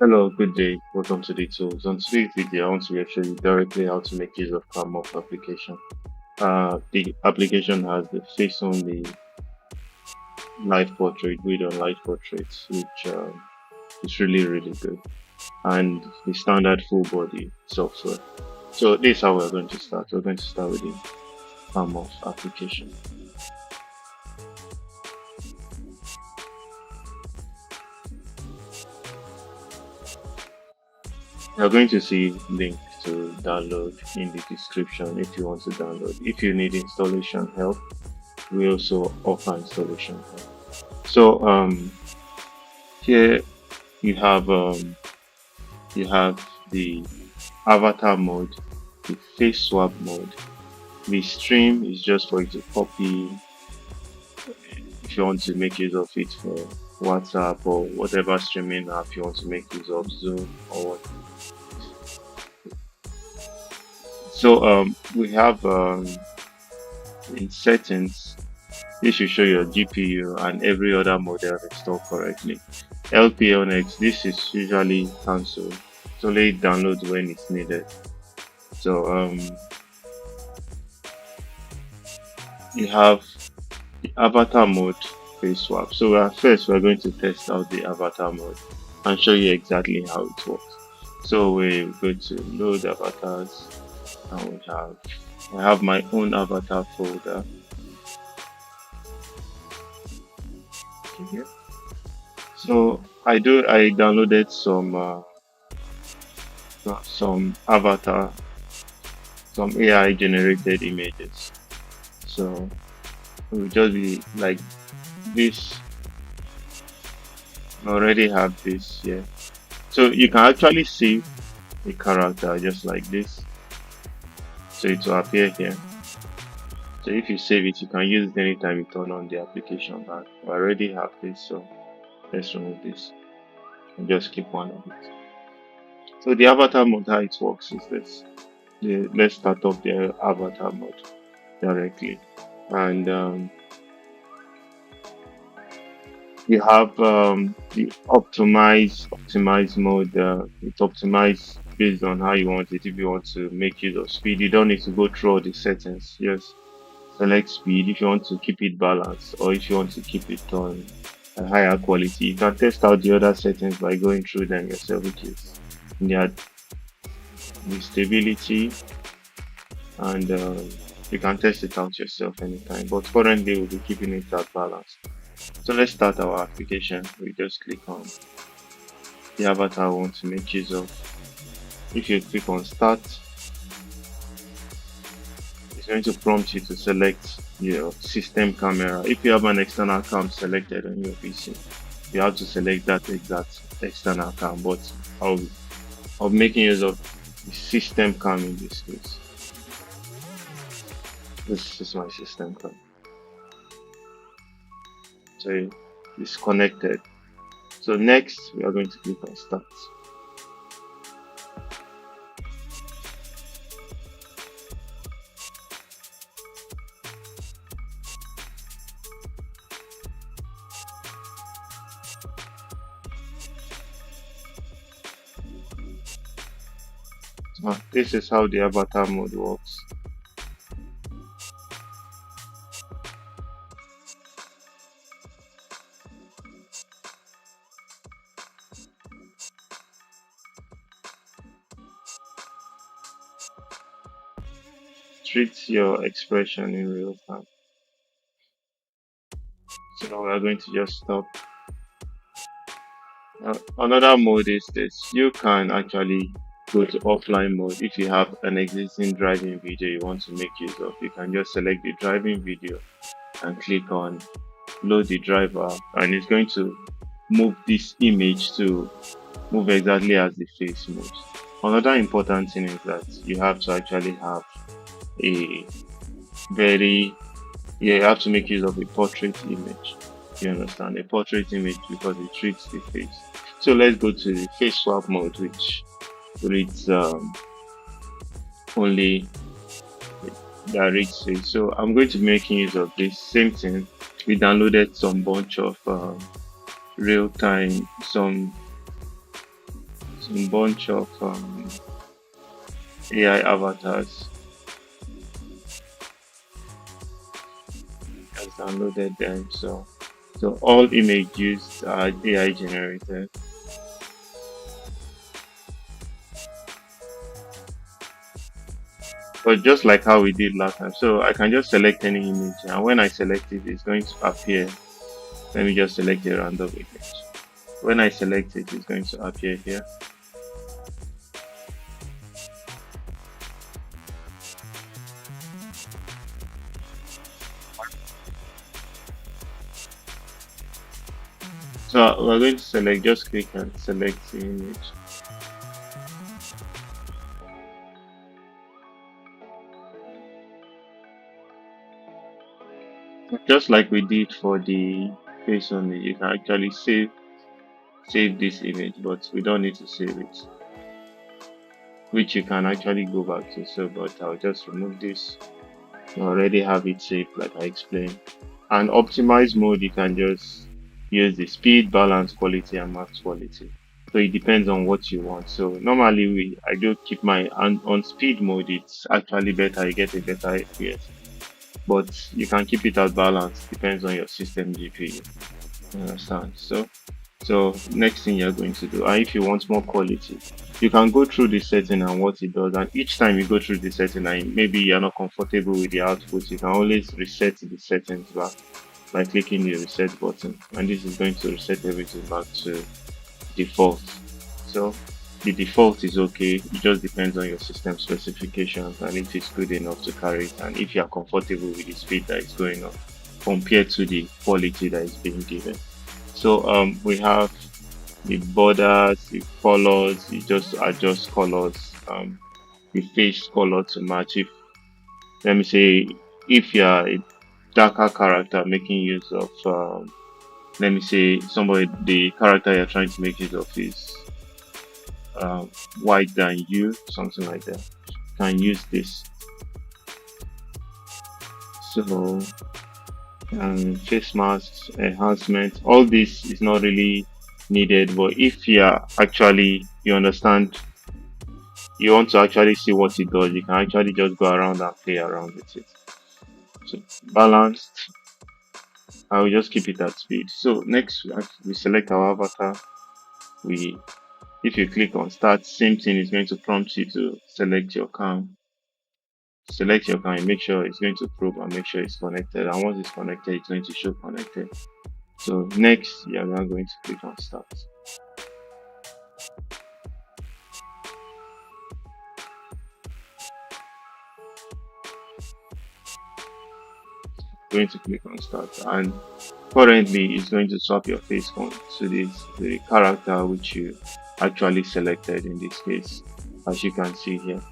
Hello, good day. Welcome to the tools. On today's video, I want to show you directly how to make use of Cammorph application. The application has the face-only live portrait, video live portraits, which is really good, and the standard full body software. So this is how we're going to start. We're going to start with the Cammorph application. You're going to see link to download in the description if you want to download. If you need installation help, we also offer installation help. So here you have the avatar mode, the face swap mode. The stream is just for you to copy if you want to make use of it for WhatsApp or whatever streaming app you want to make use of, Zoom or what. So we have in settings, this should show your GPU and every other model installed correctly. LPLNX, this is usually cancelled. It's only download when it's needed. So you have the avatar mode face swap. So first we're going to test out the avatar mode and show you exactly how it works. So we go to load avatars, and I have my own avatar folder here. So I downloaded some avatar, some AI generated images. So it will just be like this. I already have this here. So you can actually save a character just like this. So it will appear here. So if you save it, you can use it anytime you turn on the application back. I already have this, so let's remove this and just keep one of it. So the avatar mode, how it works is this. Let's start off the avatar mode directly, and you have the optimize mode. It's optimized based on how you want it. If you want to make use of speed, you don't need to go through all the settings. Just select speed if you want to keep it balanced, or if you want to keep it on a higher quality. You can test out the other settings by going through them yourself, which is the stability, and you can test it out yourself anytime. But currently, we'll be keeping it at balance. So let's start our application. We just click on the avatar we want to make use of. If you click on start, it's going to prompt you to select your system camera. If you have an external cam selected on your PC, you have to select that exact external cam, but I'll be making use of the system cam in this case. This is my system cam. So it's connected. So next we are going to click on start. So this is how the avatar mode works. Treats your expression in real time. So now we are going to just stop. Another mode is this. You can actually go to offline mode. If you have an existing driving video you want to make use of, you can just select the driving video and click on load the driver, and it's going to move this image to move exactly as the face moves. Another important thing is that you have to actually have a you have to make use of a portrait image. You understand? A portrait image, because it treats the face. So let's go to the face swap mode, which reads only direct face. So I'm going to be making use of this same thing. We downloaded some bunch of real-time, some a bunch of AI avatars. Just downloaded them. So all image used are AI generated. But just like how we did last time, so I can just select any image, and when I select it, it's going to appear. Let me just select a random image. When I select it, it's going to appear here. So we're going to select, just click and select the image. Just like we did for the face only, you can actually save this image, but we don't need to save it, which you can actually go back to. So, but I'll just remove this. You already have it saved, like I explained. And optimize mode, you can just use the speed, balance, quality, and max quality. So it depends on what you want. So normally I do keep my on speed mode. It's actually better. You get a better FPS, but you can keep it at balance. Depends on your system GPU. You understand? So next thing you're going to do, and if you want more quality, you can go through the setting and what it does. And each time you go through the setting and maybe you're not comfortable with the output, you can always reset the settings back by clicking the reset button. And this is going to reset everything back to default. So the default is okay. It just depends on your system specifications and if it's good enough to carry it and if you are comfortable with the speed that is going on compared to the quality that is being given. So we have the borders, the colors. You just adjust colors, the face color to match. If let me say, if you are a darker character making use of, let me say, the character you're trying to make use of is white than you, something like that. You can use this. So face masks, enhancement, all this is not really needed, but if you are actually, you understand, you want to actually see what it does, you can actually just go around and play around with it. So balanced, I will just keep it at speed. So next we select our avatar. If you click on start, same thing is going to prompt you to select your cam. Select your cam, make sure it's going to probe and make sure it's connected, and once it's connected, it's going to show connected. So next, you are now going to click on start. Going to click on start, and currently it's going to swap your face to the character which you actually selected in this case, as you can see here.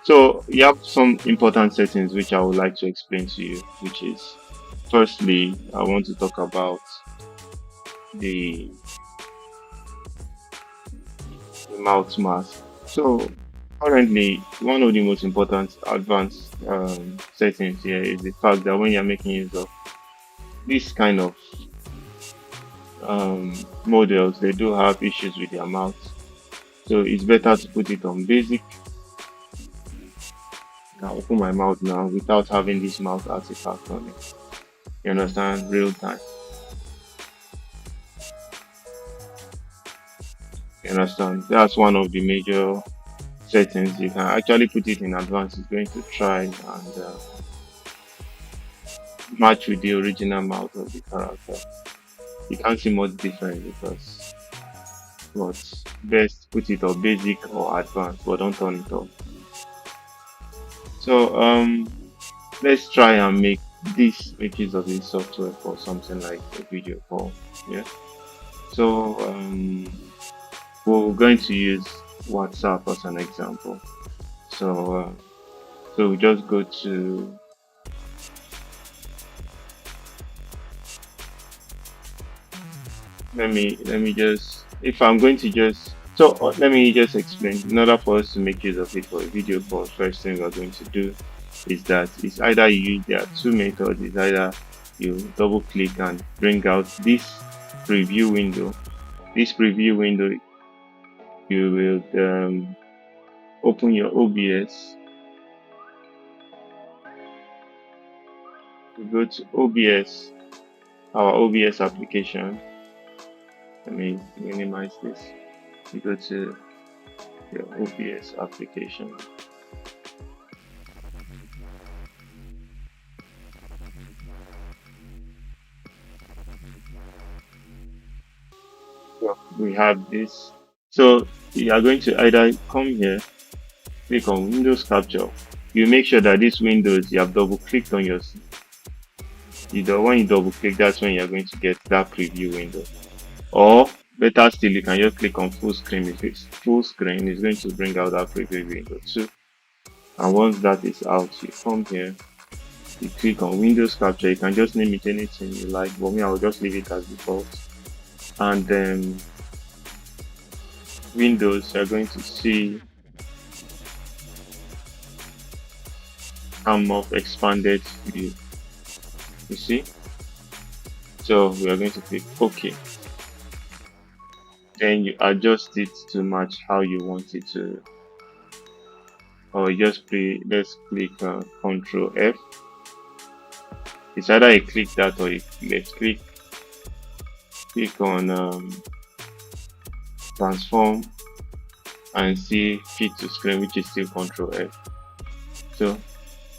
So you have some important settings which I would like to explain to you, which is, firstly, I want to talk about the mouth mask. So currently, one of the most important advanced settings here is the fact that when you're making use of this kind of models, they do have issues with their mouth. So it's better to put it on basic. I can open my mouth now without having this mouth artifact on it. You understand? Real time. You understand? That's one of the major settings. You can actually put it in advance. It's going to try and match with the original mouth of the character. You can't see much difference because what's best, put it on basic or advanced, but don't turn it off. So let's try and make use of this software for something like a video call. Yeah. So we're going to use WhatsApp as an example. So we just go to let me just, if I'm going to just, so let me just explain. In order for us to make use of it for a video call, first thing we're going to do is that it's either there are two methods. It's either you double click and bring out this preview window. This preview window you will open your OBS. You go to OBS, our OBS application. Let me minimize this. You go to your OBS application. So we have this. So you are going to either come here, click on Windows Capture. You make sure that this Windows, you have double clicked on your, when you double click, that's when you're going to get that preview window. Or better still, you can just click on full screen. If it's full screen, it's going to bring out that preview window too. And once that is out, you come here, you click on Windows Capture. You can just name it anything you like, but me, I will just leave it as default. And then Windows, you're going to see Cammorph expanded view. You see? So we are going to click OK. Then you adjust it to match how you want it to, or just let's click Control F. It's either you click that or let's click on transform and see fit to screen, which is still Control F. So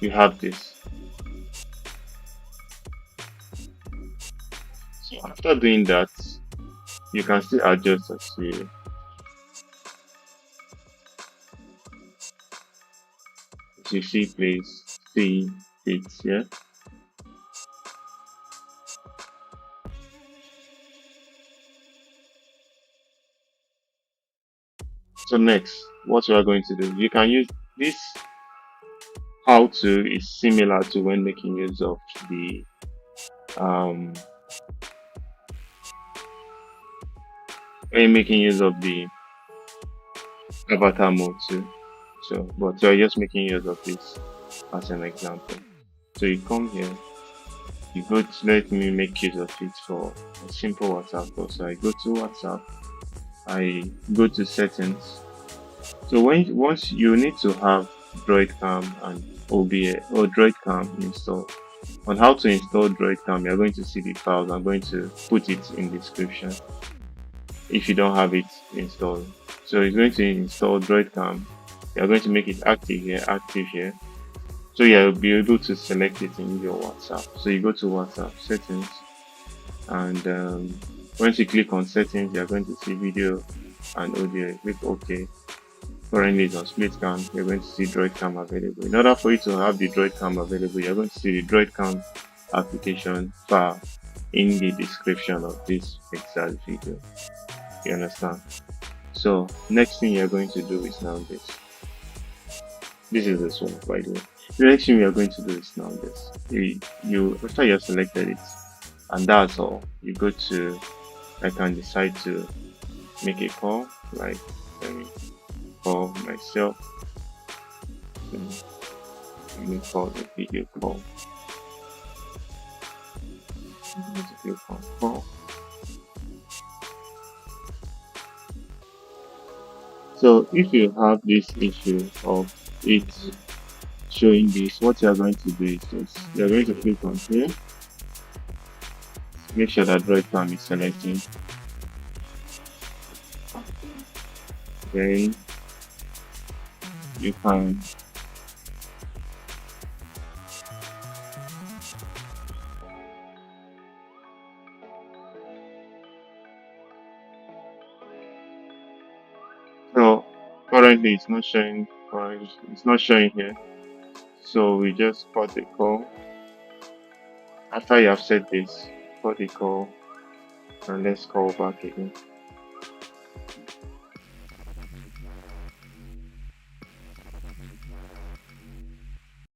you have this. So after doing that, you can still adjust as you see place, see it here. So next, what we are going to do, you can use this. How to is similar to when making use of the avatar mode too. So, but we're just making use of this as an example. So you come here, you go to, let me make use of it for a simple WhatsApp call. So I go to WhatsApp, I go to settings. So once you need to have DroidCam and OBS or DroidCam installed. On how to install DroidCam, you're going to see the files. I'm going to put it in the description if you don't have it installed. So it's going to install DroidCam. You're going to make it active here. So you'll be able to select it in your WhatsApp. So you go to WhatsApp settings, and once you click on settings, you're going to see video and audio. Click OK. Currently it's on split cam. You're going to see DroidCam available. In order for you to have the DroidCam available, you're going to see the DroidCam application file in the description of this exact video. You understand? So next thing you're going to do is now this. This is this one, by the way. The next thing we are going to do is now this. You after you have selected it, and that's all. You go to, I can decide to make a call, like let me call myself. Let me call the video call. So if you have this issue of it showing this, what you are going to do is just, you are going to click on here. Make sure that DroidCam is selecting. Then you can so currently it's not showing, or it's not showing here. So we just cut the call. After you have set this, cut the call, and let's call back again.